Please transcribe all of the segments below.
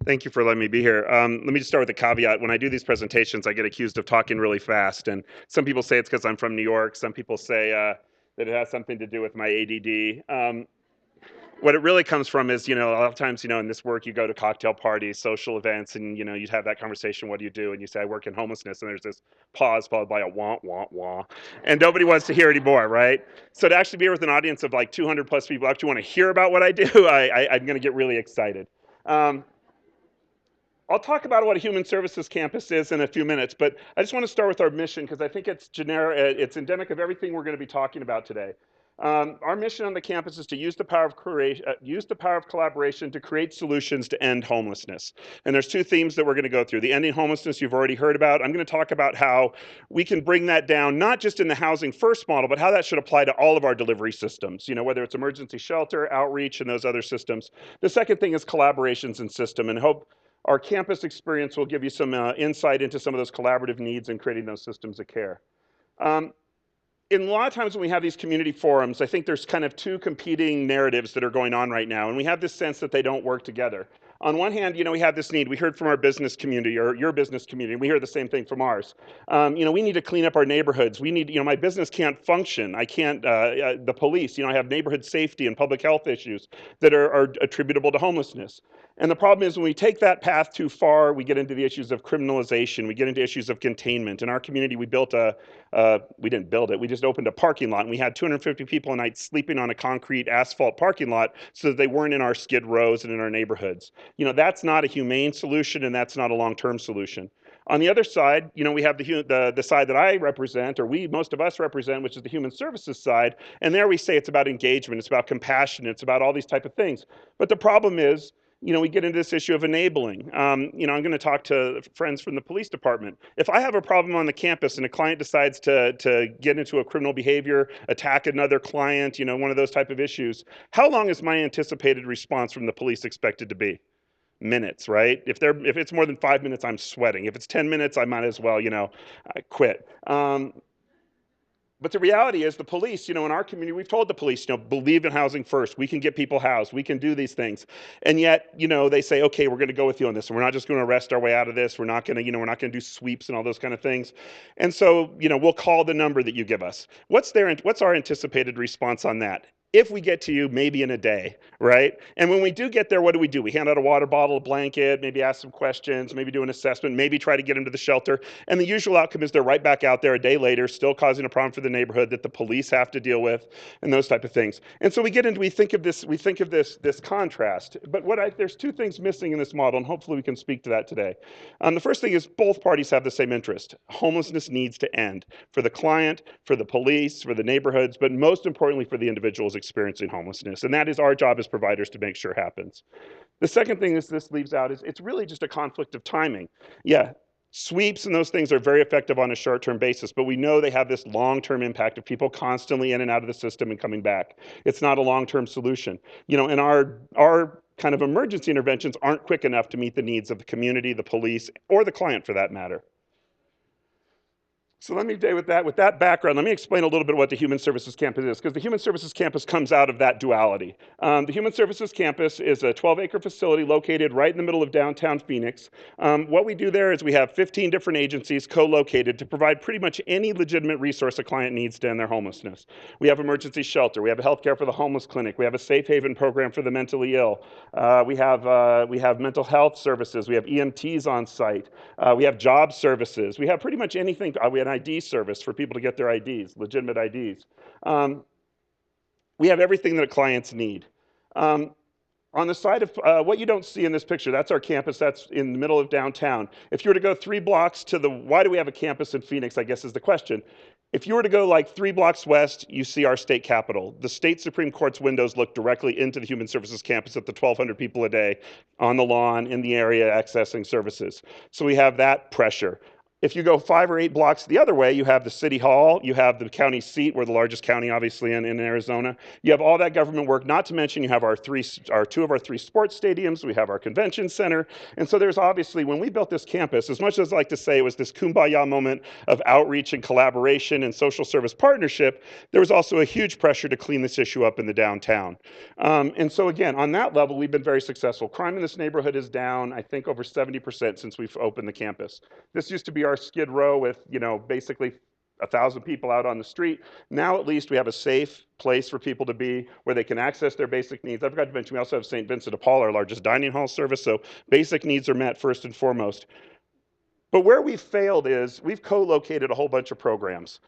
Thank you for letting me be here. Let me just start with a caveat. When I do these presentations, I get accused of talking really fast, and some people say it's because I'm from New York. Some people say that it has something to do with my ADD. What it really comes from is, a lot of times, in this work, you go to cocktail parties, social events, and, you'd have that conversation, what do you do? And you say, I work in homelessness, and there's this pause followed by a wah, wah, wah, and nobody wants to hear anymore, right? So to actually be here with an audience of like 200 plus people who actually want to hear about what I do, I'm going to get really excited. Um, I'll talk about what a human services campus is in a few minutes, but I just want to start with our mission because I think it's generic, it's endemic of everything we're going to be talking about today. Our mission on the campus is to use the power of collaboration to create solutions to end homelessness. And there's two themes that we're going to go through. The ending homelessness you've already heard about. I'm going to talk about how we can bring that down, not just in the housing first model, but how that should apply to all of our delivery systems, whether it's emergency shelter, outreach, and those other systems. The second thing is collaborations in system, and hope our campus experience will give you some insight into some of those collaborative needs in creating those systems of care. In a lot of times when we have these community forums, I think there's kind of two competing narratives that are going on right now, and we have this sense that they don't work together. On one hand, we have this need. We heard from our business community or your business community. We hear the same thing from ours. We need to clean up our neighborhoods. We need, my business can't function. I can't, the police, I have neighborhood safety and public health issues that are attributable to homelessness. And the problem is when we take that path too far, we get into the issues of criminalization. We get into issues of containment. In our community, we didn't build it. We just opened a parking lot, and we had 250 people a night sleeping on a concrete asphalt parking lot so that they weren't in our skid rows and in our neighborhoods. That's not a humane solution, and that's not a long-term solution. On the other side, we have the side that I represent, or most of us represent, which is the human services side. And there we say it's about engagement, it's about compassion, it's about all these type of things. But the problem is, we get into this issue of enabling. I'm going to talk to friends from the police department. If I have a problem on the campus and a client decides to get into a criminal behavior, attack another client, one of those type of issues, how long is my anticipated response from the police expected to be? Minutes, right? If it's more than 5 minutes, I'm sweating. If it's 10 minutes, I might as well, quit. But the reality is the police, in our community, we've told the police, believe in housing first. We can get people housed. We can do these things. And yet, they say, okay, we're going to go with you on this. And we're not just going to arrest our way out of this. We're not going to, we're not going to do sweeps and all those kind of things. And so, we'll call the number that you give us. What's our anticipated response on that? If we get to you, maybe in a day, right? And when we do get there, what do? We hand out a water bottle, a blanket, maybe ask some questions, maybe do an assessment, maybe try to get them to the shelter. And the usual outcome is they're right back out there a day later, still causing a problem for the neighborhood that the police have to deal with, and those type of things. And so we think of this contrast. But there's two things missing in this model, and hopefully we can speak to that today. The first thing is both parties have the same interest. Homelessness needs to end for the client, for the police, for the neighborhoods, but most importantly for the individuals experiencing homelessness. And that is our job as providers to make sure happens. The second thing this leaves out is it's really just a conflict of timing. Yeah, sweeps and those things are very effective on a short-term basis, but we know they have this long-term impact of people constantly in and out of the system and coming back. It's not a long-term solution. And our kind of emergency interventions aren't quick enough to meet the needs of the community, the police, or the client for that matter. So let me say with that background, let me explain a little bit what the Human Services Campus is, because the Human Services Campus comes out of that duality. The Human Services Campus is a 12-acre facility located right in the middle of downtown Phoenix. What we do there is we have 15 different agencies co-located to provide pretty much any legitimate resource a client needs to end their homelessness. We have emergency shelter, we have a healthcare for the homeless clinic, we have a safe haven program for the mentally ill, we have mental health services, we have EMTs on site, we have job services, we have pretty much anything. We have an ID service for people to get their IDs, legitimate IDs. We have everything that clients need. On the side of what you don't see in this picture, that's our campus. That's in the middle of downtown. If you were to go 3 blocks to why do we have a campus in Phoenix, I guess is the question. If you were to go like 3 blocks west, you see our state capitol. The state Supreme Court's windows look directly into the Human Services Campus at the 1,200 people a day on the lawn in the area accessing services. So we have that pressure. If you go 5 or 8 blocks the other way, you have the city hall, you have the county seat, we're the largest county, obviously, in Arizona. You have all that government work, not to mention you have our two of our three sports stadiums, we have our convention center. And so there's obviously, when we built this campus, as much as I like to say it was this kumbaya moment of outreach and collaboration and social service partnership, there was also a huge pressure to clean this issue up in the downtown. And so again, on that level, we've been very successful. Crime in this neighborhood is down, I think, over 70% since we've opened the campus. This used to be our Skid Row with, basically 1,000 people out on the street. Now at least we have a safe place for people to be where they can access their basic needs. I forgot to mention, we also have St. Vincent de Paul, our largest dining hall service, so basic needs are met first and foremost. But where we've failed is we've co-located a whole bunch of programs.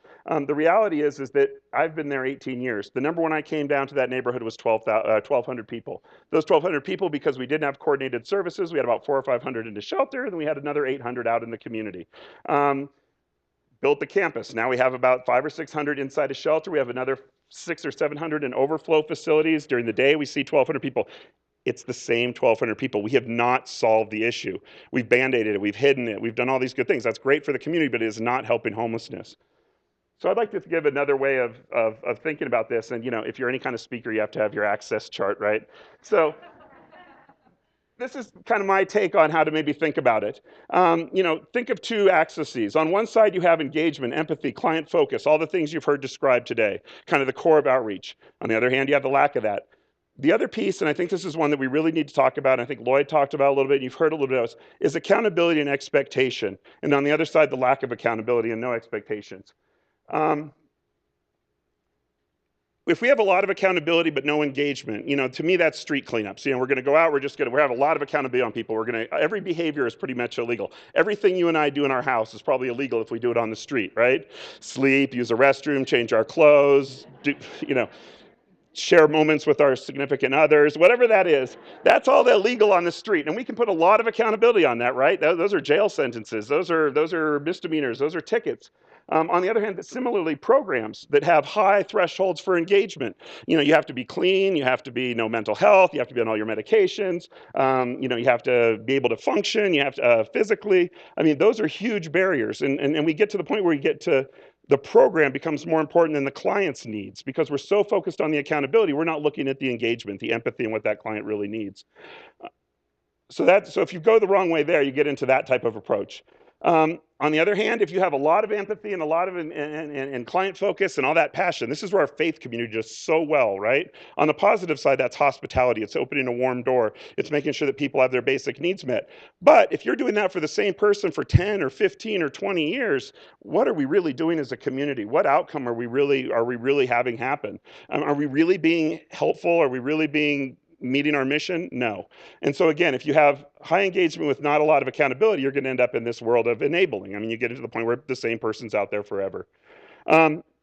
The reality is that I've been there 18 years. The number when I came down to that neighborhood was 1,200 people. Those 1,200 people, because we didn't have coordinated services, we had about 400 or 500 in the shelter, and then we had another 800 out in the community. Built the campus. Now we have about 500 or 600 inside a shelter. We have another 600 or 700 in overflow facilities. During the day, we see 1,200 people. It's the same 1,200 people. We have not solved the issue. We've band-aided it, we've hidden it, we've done all these good things. That's great for the community, but it is not helping homelessness. So I'd like to give another way of thinking about this. And if you're any kind of speaker, you have to have your access chart, right? So this is kind of my take on how to maybe think about it. Think of two axes. On one side, you have engagement, empathy, client focus, all the things you've heard described today, kind of the core of outreach. On the other hand, you have the lack of that. The other piece, and I think this is one that we really need to talk about, and I think Lloyd talked about a little bit, and you've heard a little bit of, is accountability and expectation. And on the other side, the lack of accountability and no expectations. If we have a lot of accountability but no engagement, to me that's street cleanups. We're going to go out, we have a lot of accountability on people. Every behavior is pretty much illegal. Everything you and I do in our house is probably illegal if we do it on the street, right? Sleep, use a restroom, change our clothes, share moments with our significant others, whatever that is, that's all illegal on the street. And we can put a lot of accountability on that, right? Those are jail sentences. Those are misdemeanors. Those are tickets. On the other hand, similarly, programs that have high thresholds for engagement. You have to be clean, you have to be no mental health, you have to be on all your medications, you have to be able to function, you have to physically. Those are huge barriers. And we get to the point where we get to the program becomes more important than the client's needs because we're so focused on the accountability, we're not looking at the engagement, the empathy, and what that client really needs. So if you go the wrong way there, you get into that type of approach. On the other hand, if you have a lot of empathy and a lot of and client focus and all that passion, this is where our faith community does so well, right? On the positive side, that's hospitality. It's opening a warm door. It's making sure that people have their basic needs met. But if you're doing that for the same person for 10 or 15 or 20 years, what are we really doing as a community? What outcome are we really having happen? Are we really being helpful? Are we really meeting our mission? No. And so again, if you have high engagement with not a lot of accountability, you're going to end up in this world of enabling. You get into the point where the same person's out there forever.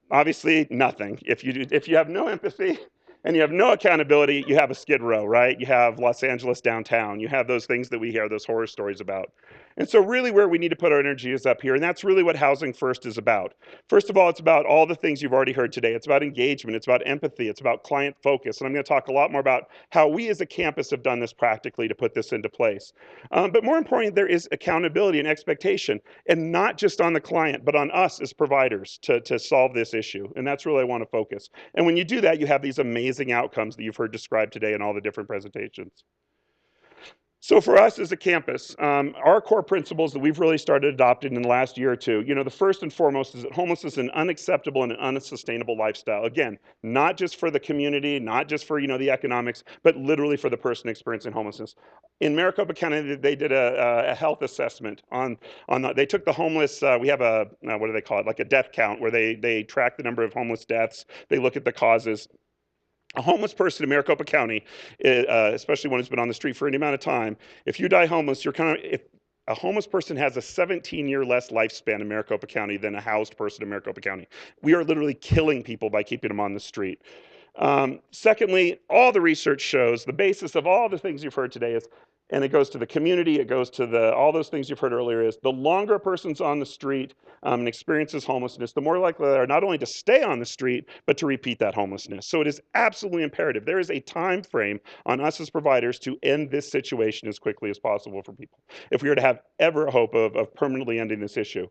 Obviously, nothing. If you have no empathy and you have no accountability, you have a Skid Row, right? You have Los Angeles downtown. You have those things that we hear those horror stories about. And so really where we need to put our energy is up here, and that's really what Housing First is about. First of all, it's about all the things you've already heard today. It's about engagement, it's about empathy, it's about client focus, and I'm going to talk a lot more about how we as a campus have done this practically to put this into place. But more importantly, there is accountability and expectation, and not just on the client, but on us as providers to solve this issue, and that's really I want to focus. And when you do that, you have these amazing outcomes that you've heard described today in all the different presentations. So for us as a campus, our core principles that we've really started adopting in the last year or two, the first and foremost is that homelessness is an unacceptable and an unsustainable lifestyle. Again, not just for the community, not just for, the economics, but literally for the person experiencing homelessness. In Maricopa County, they did a health assessment they took the homeless, we have what do they call it, like a death count where they track the number of homeless deaths, they look at the causes. A homeless person in Maricopa County, especially one who's been on the street for any amount of time, if you die homeless, if a homeless person has a 17-year less lifespan in Maricopa County than a housed person in Maricopa County. We are literally killing people by keeping them on the street. Secondly, all the research shows, the basis of all the things you've heard today is and it goes to the community, it goes to all those things you've heard earlier, is the longer a person's on the street and experiences homelessness, the more likely they are not only to stay on the street, but to repeat that homelessness. So it is absolutely imperative. There is a time frame on us as providers to end this situation as quickly as possible for people, if we are to have ever a hope of permanently ending this issue.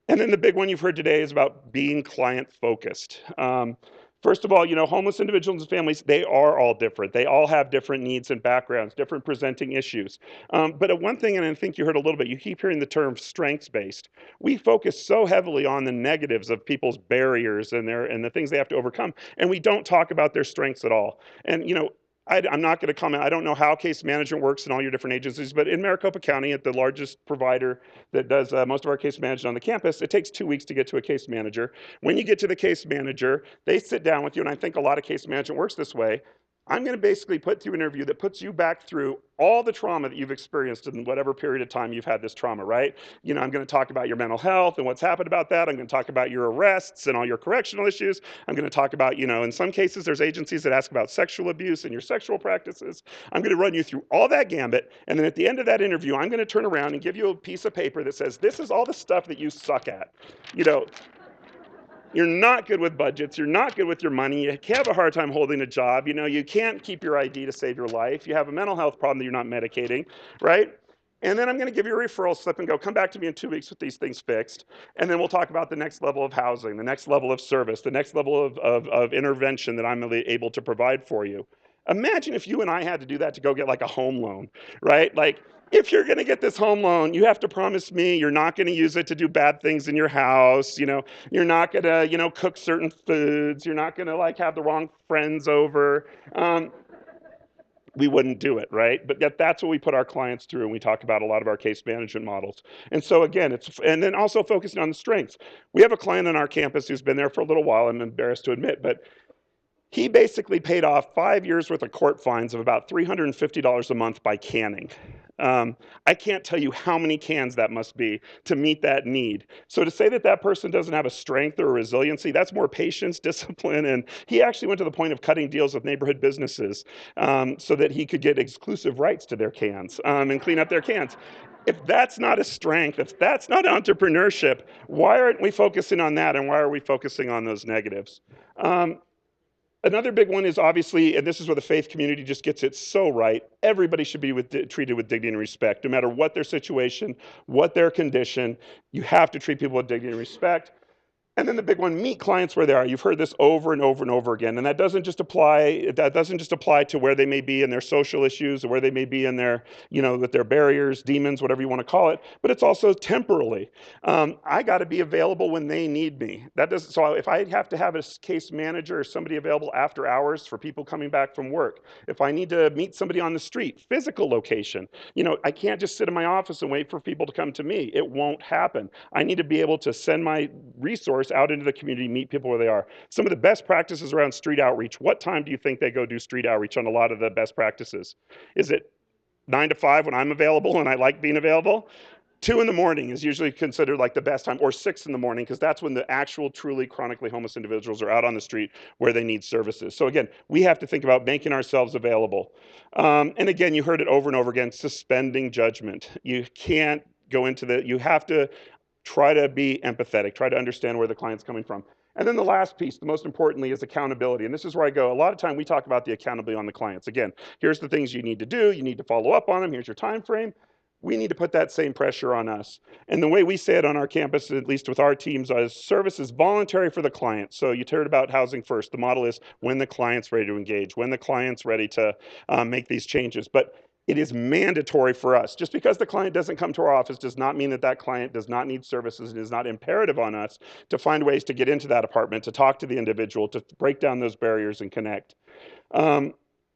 And then the big one you've heard today is about being client focused. First of all, homeless individuals and families, they are all different. They all have different needs and backgrounds, different presenting issues. But one thing, and I think you heard a little bit, you keep hearing the term strengths-based. We focus so heavily on the negatives of people's barriers and the things they have to overcome, and we don't talk about their strengths at all. And I'm not going to comment. I don't know how case management works in all your different agencies, but in Maricopa County, at the largest provider that does most of our case management on the campus, it takes 2 weeks to get to a case manager. When you get to the case manager, they sit down with you, and I think a lot of case management works this way. I'm going to basically put through an interview that puts you back through all the trauma that you've experienced in whatever period of time you've had this trauma, right? I'm going to talk about your mental health and what's happened about that. I'm going to talk about your arrests and all your correctional issues. I'm going to talk about, in some cases, there's agencies that ask about sexual abuse and your sexual practices. I'm going to run you through all that gambit. And then at the end of that interview, I'm going to turn around and give you a piece of paper that says, this is all the stuff that you suck at. You're not good with budgets. You're not good with your money. You have a hard time holding a job. You can't keep your ID to save your life. You have a mental health problem that you're not medicating, right? And then I'm going to give you a referral slip and go, come back to me in 2 weeks with these things fixed. And then we'll talk about the next level of housing, the next level of service, the next level of intervention that I'm able to provide for you. Imagine if you and I had to do that to go get like a home loan, right? Like, if you're going to get this home loan, you have to promise me you're not going to use it to do bad things in your house. You're not going to, cook certain foods. You're not going to like have the wrong friends over. We wouldn't do it, right? But yet that's what we put our clients through, and we talk about a lot of our case management models. And so again, and then also focusing on the strengths. We have a client on our campus who's been there for a little while, I'm embarrassed to admit, but he basically paid off 5 years worth of court fines of about $350 a month by canning. I can't tell you how many cans that must be to meet that need. So to say that that person doesn't have a strength or a resiliency, that's more patience, discipline, and he actually went to the point of cutting deals with neighborhood businesses so that he could get exclusive rights to their cans and clean up their cans. If that's not a strength, if that's not entrepreneurship, why aren't we focusing on that, and why are we focusing on those negatives? Another big one is obviously, and this is where the faith community just gets it so right, everybody should be treated with dignity and respect, no matter what their situation, what their condition. You have to treat people with dignity and respect. And then the big one, meet clients where they are. You've heard this over and over and over again, and that doesn't just apply to where they may be in their social issues, or where they may be in their, with their barriers, demons, whatever you want to call it, but it's also temporally. I got to be available when they need me. So if I have to have a case manager or somebody available after hours for people coming back from work, if I need to meet somebody on the street, physical location, I can't just sit in my office and wait for people to come to me. It won't happen. I need to be able to send my resource out into the community, meet people where they are. Some of the best practices around street outreach, what time do you think they go do street outreach on a lot of the best practices? Is it 9 to 5 when I'm available and I like being available? 2 in the morning is usually considered like the best time, or 6 in the morning, because that's when the actual truly chronically homeless individuals are out on the street where they need services. So again, we have to think about making ourselves available. And again, you heard it over and over again, suspending judgment. You can't go into you have to try to be empathetic, try to understand where the client's coming from. And then the last piece, the most importantly, is accountability. And this is where I go. A lot of time we talk about the accountability on the clients. Again, here's the things you need to do. You need to follow up on them. Here's your time frame. We need to put that same pressure on us. And the way we say it on our campus, at least with our teams, is service is voluntary for the client. So you heard about Housing First. The model is when the client's ready to engage, when the client's ready to make these changes. But it is mandatory for us. Just because the client doesn't come to our office does not mean that that client does not need services. It is not imperative on us to find ways to get into that apartment, to talk to the individual, to break down those barriers and connect.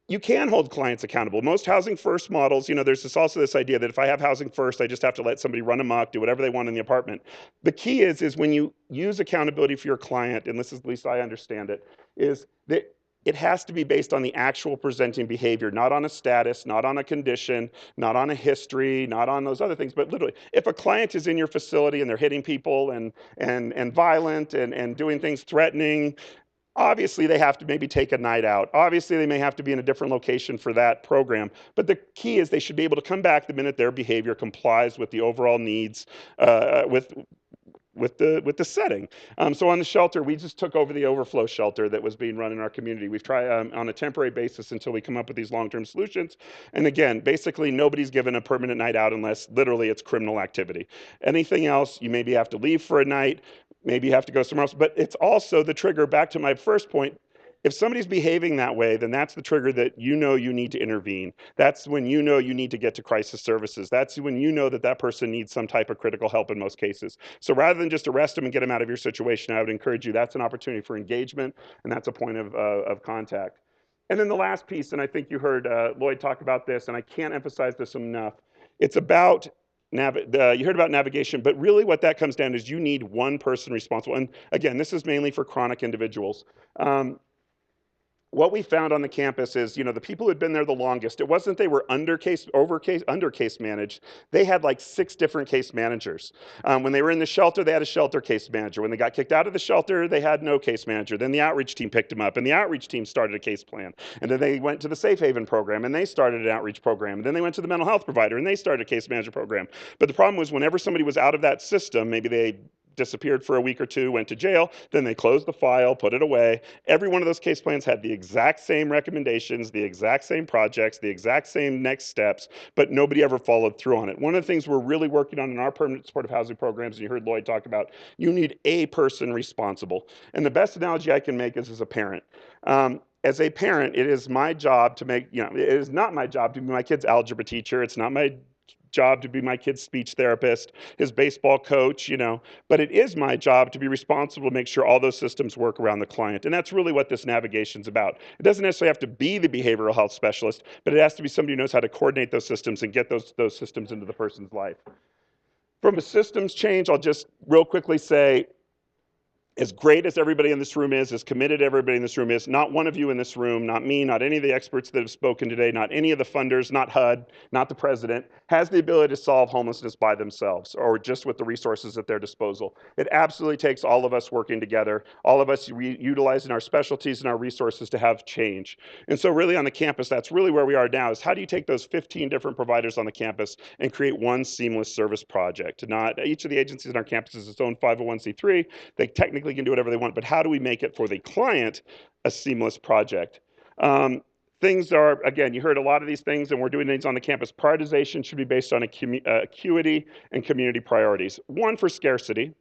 You can hold clients accountable. Most Housing First models, there's also this idea that if I have Housing First, I just have to let somebody run amok, do whatever they want in the apartment. The key is when you use accountability for your client, and this is at least I understand it, is that it has to be based on the actual presenting behavior, not on a status, not on a condition, not on a history, not on those other things, but literally, if a client is in your facility and they're hitting people and violent and doing things threatening, Obviously, they have to maybe take a night out. Obviously, they may have to be in a different location for that program. But the key is they should be able to come back the minute their behavior complies with the overall needs, with the setting. So on the shelter, we just took over the overflow shelter that was being run in our community. We've tried on a temporary basis until we come up with these long-term solutions. And again, basically nobody's given a permanent night out unless literally it's criminal activity. Anything else, you maybe have to leave for a night, maybe you have to go somewhere else. But it's also the trigger, back to my first point, if somebody's behaving that way, then that's the trigger that you know you need to intervene. That's when you know you need to get to crisis services. That's when you know that that person needs some type of critical help in most cases. So rather than just arrest them and get them out of your situation, I would encourage you, that's an opportunity for engagement, and that's a point of contact. And then the last piece, and I think you heard Lloyd talk about this, and I can't emphasize this enough, it's about you heard about navigation, but really what that comes down to is you need one person responsible. And again, this is mainly for chronic individuals. What we found on the campus is, the people who had been there the longest, it wasn't they were under case managed. They had like 6 different case managers. When they were in the shelter, they had a shelter case manager. When they got kicked out of the shelter, they had no case manager. Then the outreach team picked them up, and the outreach team started a case plan. And then they went to the Safe Haven program, and they started an outreach program. And then they went to the mental health provider, and they started a case manager program. But the problem was whenever somebody was out of that system, maybe they disappeared for a week or 2, went to jail, then they closed the file, put it away. Every one of those case plans had the exact same recommendations, the exact same projects, the exact same next steps, but nobody ever followed through on it. One of the things we're really working on in our permanent supportive housing programs, and you heard Lloyd talk about, you need a person responsible. And the best analogy I can make is as a parent. As a parent, it is my job to make, it is not my job to be my kid's algebra teacher. It's not my job to be my kid's speech therapist, his baseball coach, but it is my job to be responsible to make sure all those systems work around the client. And that's really what this navigation's about. It doesn't necessarily have to be the behavioral health specialist, but it has to be somebody who knows how to coordinate those systems and get those systems into the person's life. From a systems change, I'll just real quickly say, as great as everybody in this room is, as committed everybody in this room is, not one of you in this room, not me, not any of the experts that have spoken today, not any of the funders, not HUD, not the president, has the ability to solve homelessness by themselves or just with the resources at their disposal. It absolutely takes all of us working together, all of us utilizing our specialties and our resources to have change. And so really on the campus, that's really where we are now, is how do you take those 15 different providers on the campus and create one seamless service project? Not each of the agencies on our campus is its own 501c3. They technically can do whatever they want, but how do we make it for the client a seamless project? Things are, again, you heard a lot of these things, and we're doing things on the campus. Prioritization should be based on acuity and community priorities. One, for scarcity.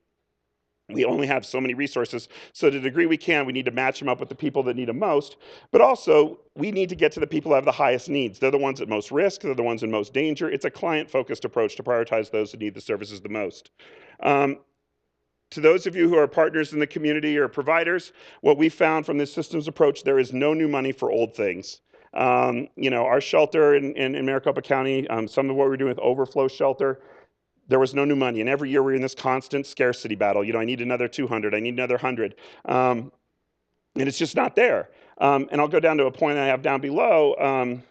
We only have so many resources, so to the degree we can, we need to match them up with the people that need them most, but also we need to get to the people who have the highest needs. They're the ones at most risk, they're the ones in most danger. It's a client-focused approach to prioritize those who need the services the most. To those of you who are partners in the community or providers, what we found from this systems approach, there is no new money for old things. Our shelter in Maricopa County, some of what we're doing with overflow shelter, there was no new money. And every year we're in this constant scarcity battle. I need another 200, I need another 100. And it's just not there. And I'll go down to a point I have down below.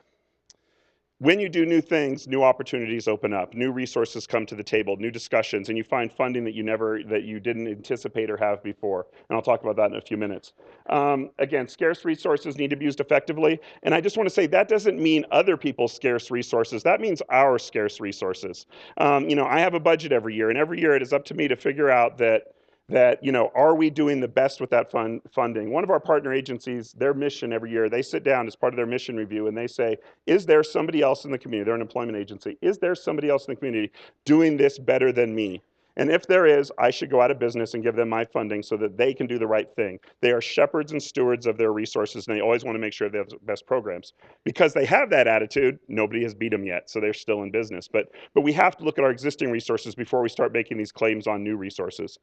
When you do new things, new opportunities open up, new resources come to the table, new discussions, and you find funding that you didn't anticipate or have before. And I'll talk about that in a few minutes. Again, scarce resources need to be used effectively. And I just want to say that doesn't mean other people's scarce resources. That means our scarce resources. I have a budget every year, and every year it is up to me to figure out that are we doing the best with that funding? One of our partner agencies, their mission every year, they sit down as part of their mission review and they say, is there somebody else in the community, they're an employment agency, is there somebody else in the community doing this better than me? And if there is, I should go out of business and give them my funding so that they can do the right thing. They are shepherds and stewards of their resources, and they always want to make sure they have the best programs. Because they have that attitude, nobody has beat them yet, so they're still in business. But we have to look at our existing resources before we start making these claims on new resources.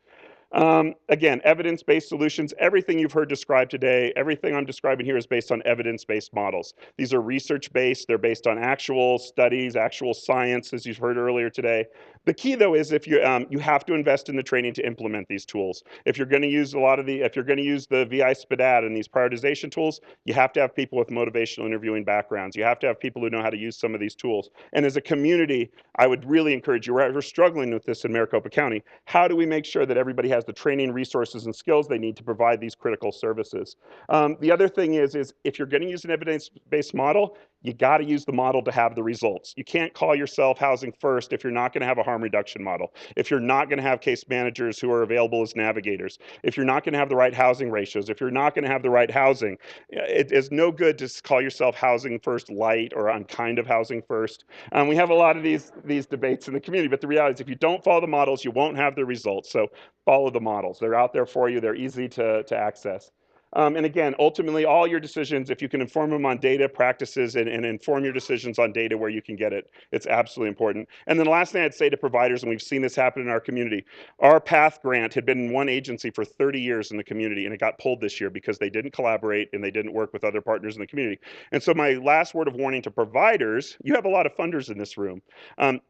Again, evidence-based solutions, everything you've heard described today, everything I'm describing here is based on evidence-based models. These are research-based, they're based on actual studies, actual science, as you've heard earlier today. The key though is if you have to invest in the training to implement these tools. If you're going to use if you're going to use the VI SPDAT and these prioritization tools, you have to have people with motivational interviewing backgrounds. You have to have people who know how to use some of these tools. And as a community, I would really encourage you, we're struggling with this in Maricopa County. How do we make sure that everybody has has the training, resources, and skills they need to provide these critical services. The other thing is if you're going to use an evidence-based model, you got to use the model to have the results. You can't call yourself housing first if you're not going to have a harm reduction model, if you're not going to have case managers who are available as navigators, if you're not going to have the right housing ratios, if you're not going to have the right housing. It is no good to call yourself housing first light or on kind of housing first. We have a lot of these debates in the community, but the reality is if you don't follow the models, you won't have the results. So follow the models. They're out there for you. They're easy to access. And again, ultimately, all your decisions, if you can inform them on data, practices, and inform your decisions on data where you can get it, it's absolutely important. And then the last thing I'd say to providers, and we've seen this happen in our community, our PATH grant had been in one agency for 30 years in the community, and it got pulled this year because they didn't collaborate and they didn't work with other partners in the community. And so my last word of warning to providers, you have a lot of funders in this room.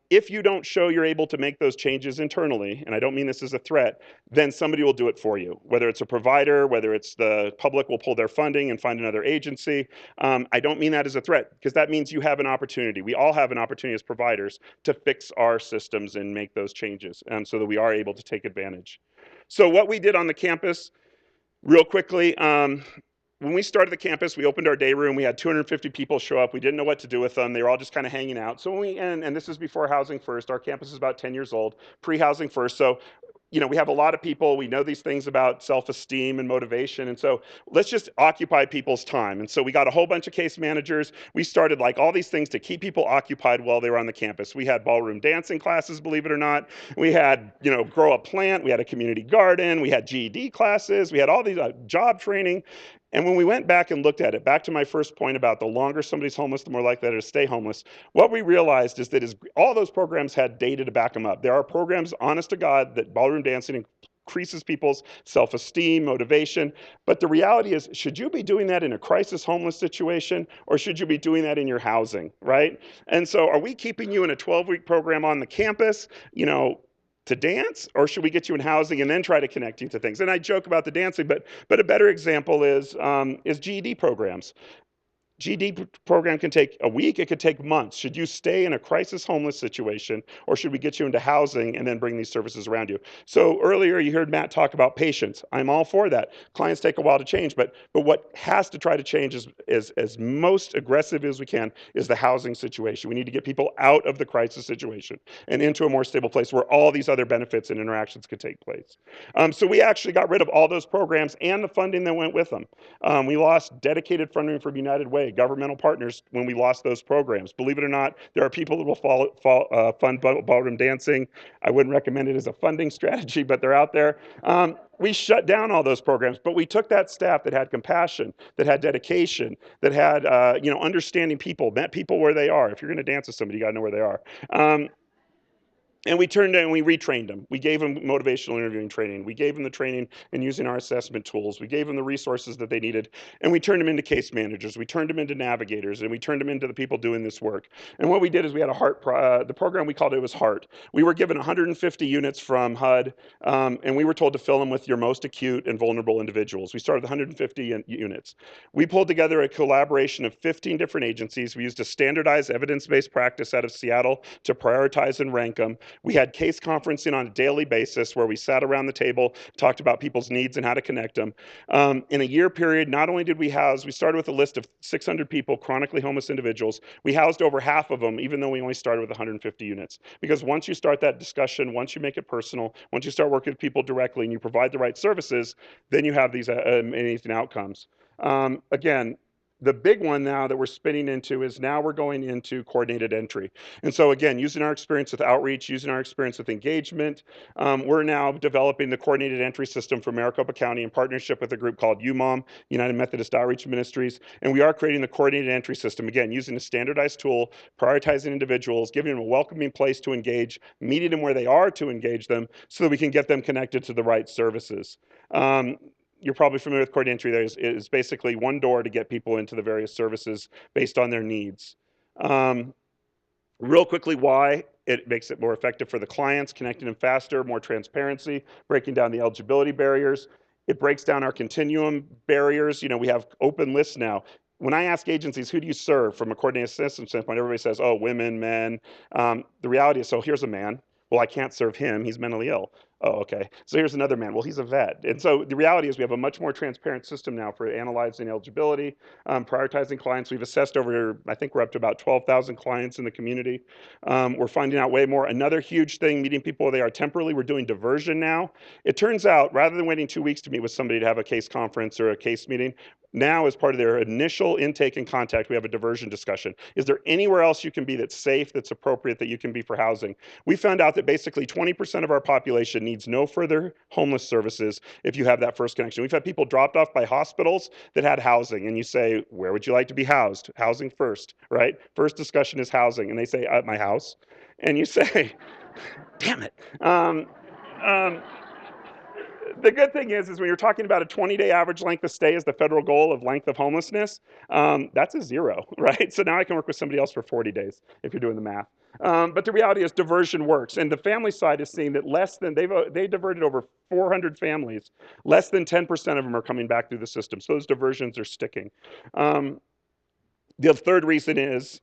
If you don't show you're able to make those changes internally, and I don't mean this as a threat, then somebody will do it for you, whether it's a provider, whether it's the public will pull their funding and find another agency. I don't mean that as a threat, because that means you have an opportunity. We all have an opportunity as providers to fix our systems and make those changes so that we are able to take advantage. So what we did on the campus, real quickly, when we started the campus, we opened our day room. We had 250 people show up. We didn't know what to do with them. They were all just kind of hanging out. So and this is before Housing First. Our campus is about 10 years old, pre-Housing First. So we have a lot of people. We know these things about self-esteem and motivation. And so let's just occupy people's time. And so we got a whole bunch of case managers. We started like all these things to keep people occupied while they were on the campus. We had ballroom dancing classes, believe it or not. We had, grow a plant. We had a community garden. We had GED classes. We had all these job training. And when we went back and looked at it, back to my first point about the longer somebody's homeless, the more likely they are to stay homeless, what we realized is that all those programs had data to back them up. There are programs, honest to God, that ballroom dancing increases people's self-esteem, motivation. But the reality is, should you be doing that in a crisis homeless situation, or should you be doing that in your housing, right? And so are we keeping you in a 12-week program on the campus, to dance, or should we get you in housing and then try to connect you to things? And I joke about the dancing, but a better example is GED programs. GED program can take a week, it could take months. Should you stay in a crisis homeless situation, or should we get you into housing and then bring these services around you? So earlier you heard Matt talk about patience. I'm all for that. Clients take a while to change, but what has to try to change is as most aggressive as we can is the housing situation. We need to get people out of the crisis situation and into a more stable place where all these other benefits and interactions could take place. So we actually got rid of all those programs and the funding that went with them. We lost dedicated funding from United Way, governmental partners, when we lost those programs. Believe it or not, there are people that will fund ballroom dancing. I wouldn't recommend it as a funding strategy, but they're out there. We shut down all those programs, but we took that staff that had compassion, that had dedication, that had understanding people, met people where they are. If you're going to dance with somebody, you got to know where they are. And we retrained them. We gave them motivational interviewing training. We gave them the training in using our assessment tools. We gave them the resources that they needed. And we turned them into case managers. We turned them into navigators. And we turned them into the people doing this work. And what we did is we had the program we called it was HEART. We were given 150 units from HUD, and we were told to fill them with your most acute and vulnerable individuals. We started with 150 units. We pulled together a collaboration of 15 different agencies. We used a standardized evidence-based practice out of Seattle to prioritize and rank them. We had case conferencing on a daily basis where we sat around the table, talked about people's needs and how to connect them. In a year period, not only did we started with a list of 600 people, chronically homeless individuals. We housed over half of them, even though we only started with 150 units. Because once you start that discussion, once you make it personal, once you start working with people directly and you provide the right services, then you have these amazing outcomes. Again, the big one now that we're spinning into is now we're going into coordinated entry. And so again, using our experience with outreach, using our experience with engagement, we're now developing the coordinated entry system for Maricopa County in partnership with a group called UMOM, United Methodist Outreach Ministries. And we are creating the coordinated entry system, again, using a standardized tool, prioritizing individuals, giving them a welcoming place to engage, meeting them where they are to engage them so that we can get them connected to the right services. You're probably familiar with coordinated entry. There is basically one door to get people into the various services based on their needs. Real quickly, why? It makes it more effective for the clients, connecting them faster, more transparency, breaking down the eligibility barriers. It breaks down our continuum barriers. We have open lists now. When I ask agencies, who do you serve from a coordinated system standpoint, everybody says, oh, women, men. The reality is, so here's a man. Well, I can't serve him. He's mentally ill. Oh, okay. So here's another man. Well, he's a vet. And so the reality is we have a much more transparent system now for analyzing eligibility, prioritizing clients. We've assessed over, I think we're up to about 12,000 clients in the community. We're finding out way more. Another huge thing, meeting people where they are temporarily, we're doing diversion now. It turns out, rather than waiting 2 weeks to meet with somebody to have a case conference or a case meeting, now, as part of their initial intake and contact, we have a diversion discussion. Is there anywhere else you can be that's safe, that's appropriate, that you can be for housing? We found out that basically 20% of our population needs no further homeless services if you have that first connection. We've had people dropped off by hospitals that had housing, and you say, where would you like to be housed? Housing first, right? First discussion is housing, and they say, at my house. And you say, damn it. Um, the good thing is when you're talking about a 20-day average length of stay as the federal goal of length of homelessness, that's a zero, right? So now I can work with somebody else for 40 days if you're doing the math. But the reality is diversion works, and the family side is seeing that they diverted over 400 families. Less than 10% of them are coming back through the system. So those diversions are sticking. The third reason is,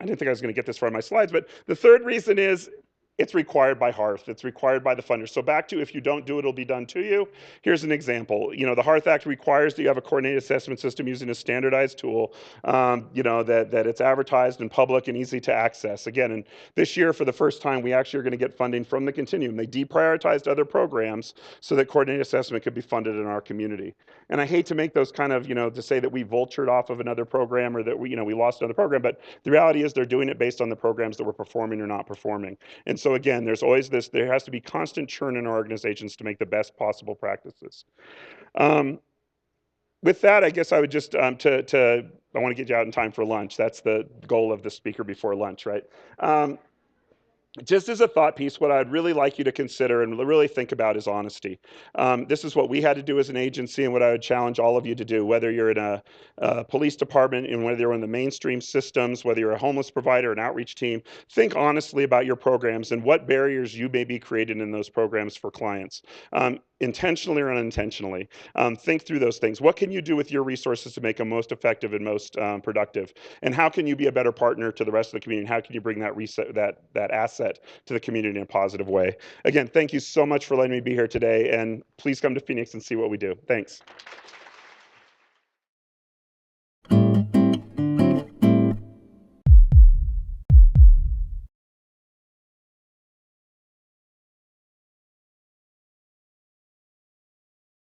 I didn't think I was going to get this far in my slides, but the third reason is it's required by HARF. It's required by the funders. So back to if you don't do it, it'll be done to you. Here's an example. The HARF Act requires that you have a coordinated assessment system using a standardized tool, that it's advertised in public and easy to access. Again, and this year, for the first time, we actually are going to get funding from the Continuum. They deprioritized other programs so that coordinated assessment could be funded in our community. And I hate to make those kind of, to say that we vultured off of another program or that we lost another program, but the reality is they're doing it based on the programs that we're performing or not performing. And so again, there has to be constant churn in our organizations to make the best possible practices. With that, I guess I would just, I want to get you out in time for lunch. That's the goal of the speaker before lunch, right? Just as a thought piece, what I'd really like you to consider and really think about is honesty. This is what we had to do as an agency and what I would challenge all of you to do, whether you're in a police department and whether you're in the mainstream systems, whether you're a homeless provider, an outreach team. Think honestly about your programs and what barriers you may be creating in those programs for clients. Intentionally or unintentionally. Think through those things. What can you do with your resources to make them most effective and most productive? And how can you be a better partner to the rest of the community? How can you bring that asset to the community in a positive way? Again, thank you so much for letting me be here today, and please come to Phoenix and see what we do. Thanks.